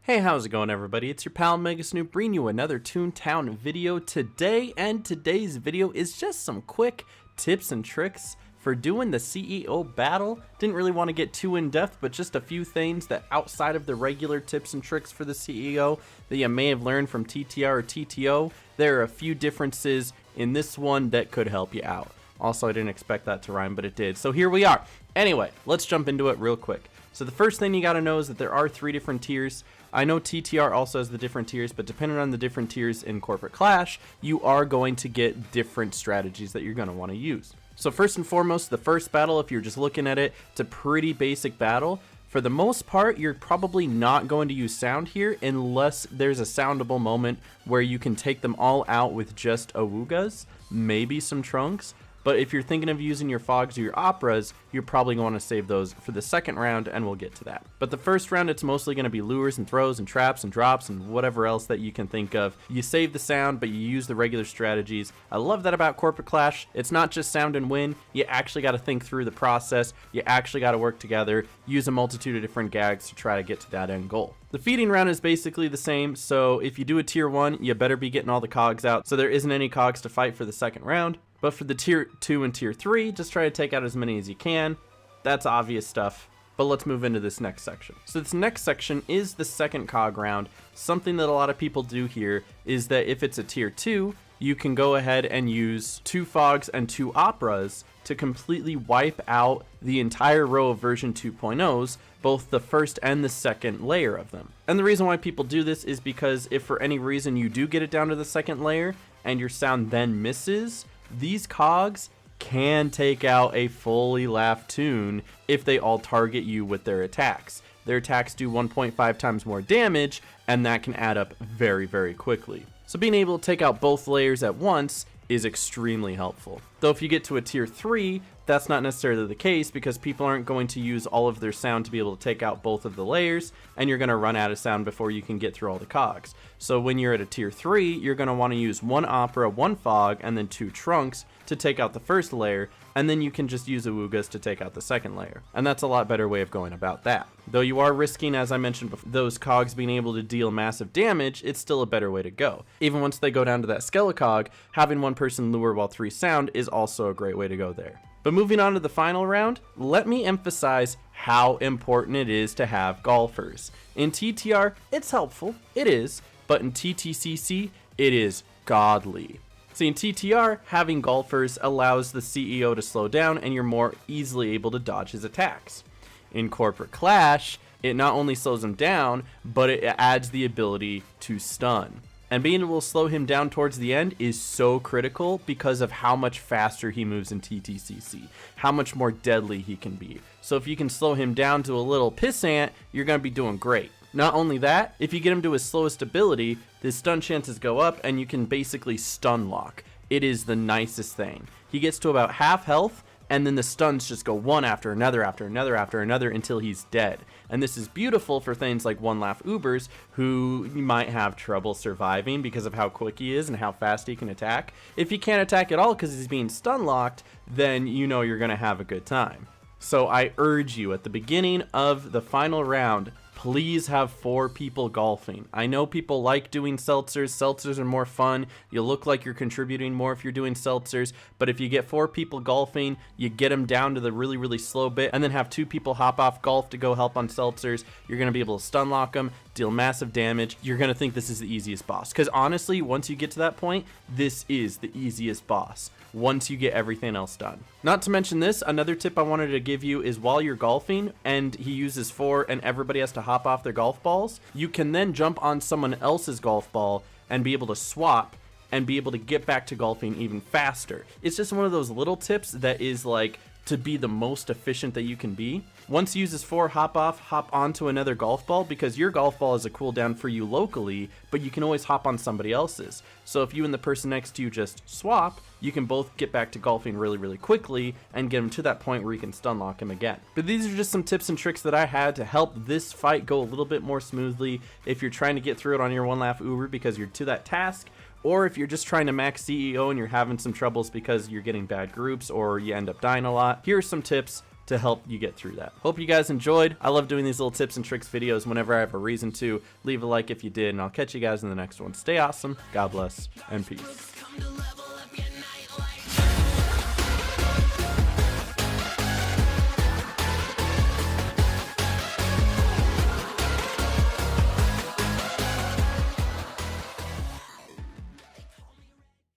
Hey, how's it going, everybody? It's your pal Mega Snoop bringing you another Toontown video today, and today's video is just some quick tips and tricks for doing the CEO battle. Didn't really want to get too in-depth, but just a few things that outside of the regular tips and tricks for the CEO that you may have learned from TTR or TTO, there are a few differences in this one that could help you out. Also, I didn't expect that to rhyme, but it did, so here we are. Anyway, let's jump into it real quick. So the first thing you gotta know is that there are 3 different tiers. I know TTR also has the different tiers, but depending on the different tiers in Corporate Clash, you are going to get different strategies that you're gonna wanna use. So first and foremost, the first battle, if you're just looking at it, it's a pretty basic battle. For the most part, you're probably not going to use sound here unless there's a soundable moment where you can take them all out with just awoogas, maybe some trunks. But if you're thinking of using your fogs or your operas, you're probably going to save those for the second round, and we'll get to that. But the first round, it's mostly going to be lures and throws and traps and drops and whatever else that you can think of. You save the sound, but you use the regular strategies. I love that about Corporate Clash. It's not just sound and win. You actually got to think through the process. You actually got to work together, use a multitude of different gags to try to get to that end goal. The feeding round is basically the same, so if you do a tier 1, you better be getting all the cogs out, so there isn't any cogs to fight for the second round. But for the tier 2 and tier 3, just try to take out as many as you can. That's obvious stuff, but let's move into this next section. So this next section is the second cog round. Something that a lot of people do here is that if it's a tier 2, you can go ahead and use 2 fogs and 2 operas to completely wipe out the entire row of version 2.0s, both the first and the second layer of them. And the reason why people do this is because if for any reason you do get it down to the second layer and your sound then misses, these cogs can take out a fully laughed tune if they all target you with their attacks. Their attacks do 1.5 times more damage, and that can add up very, very quickly. So being able to take out both layers at once is extremely helpful. Though if you get to a tier 3, that's not necessarily the case because people aren't going to use all of their sound to be able to take out both of the layers, and you're going to run out of sound before you can get through all the cogs. So when you're at a tier 3, you're going to want to use 1 opera, 1 fog, and then 2 trunks to take out the first layer, and then you can just use awoogas to take out the second layer. And that's a lot better way of going about that. Though you are risking, as I mentioned before, those cogs being able to deal massive damage, it's still a better way to go. Even once they go down to that skelecog, having 1 person lure while 3 sound is also a great way to go there. But moving on to the final round, let me emphasize how important it is to have golfers. In TTR, it's helpful, it is, but in TTCC, it is godly. See, in TTR, having golfers allows the CEO to slow down and you're more easily able to dodge his attacks. In Corporate Clash, it not only slows him down, but it adds the ability to stun. And being able to slow him down towards the end is so critical because of how much faster he moves in TTCC, how much more deadly he can be. So if you can slow him down to a little pissant, you're going to be doing great. Not only that, if you get him to his slowest ability, his stun chances go up and you can basically stun lock. It is the nicest thing. He gets to about half health, and then the stuns just go one after another after another after another until he's dead. And this is beautiful for things like one laugh Ubers who might have trouble surviving because of how quick he is and how fast he can attack. If he can't attack at all because he's being stun locked, then you know you're going to have a good time. So I urge you at the beginning of the final round, please have 4 people golfing. I know people like doing seltzers. Seltzers are more fun. You look like you're contributing more if you're doing seltzers. But if you get 4 people golfing, you get them down to the really, really slow bit, and then have 2 people hop off golf to go help on seltzers. You're going to be able to stun lock them, deal massive damage. You're going to think this is the easiest boss. Because honestly, once you get to that point, this is the easiest boss once you get everything else done. Not to mention this, another tip I wanted to give you is while you're golfing and he uses 4 and everybody has to hop off their golf balls, you can then jump on someone else's golf ball and be able to swap and be able to get back to golfing even faster. It's just one of those little tips that is like to be the most efficient that you can be. Once he uses 4, hop off, hop onto another golf ball, because your golf ball is a cooldown for you locally, but you can always hop on somebody else's. So if you and the person next to you just swap, you can both get back to golfing really, really quickly and get him to that point where you can stun lock him again. But these are just some tips and tricks that I had to help this fight go a little bit more smoothly if you're trying to get through it on your one laugh Uber because you're to that task, or if you're just trying to max CEO and you're having some troubles because you're getting bad groups or you end up dying a lot. Here are some tips to help you get through that. Hope you guys enjoyed. I love doing these little tips and tricks videos whenever I have a reason to. Leave a like if you did, and I'll catch you guys in the next one. Stay awesome, God bless, and peace.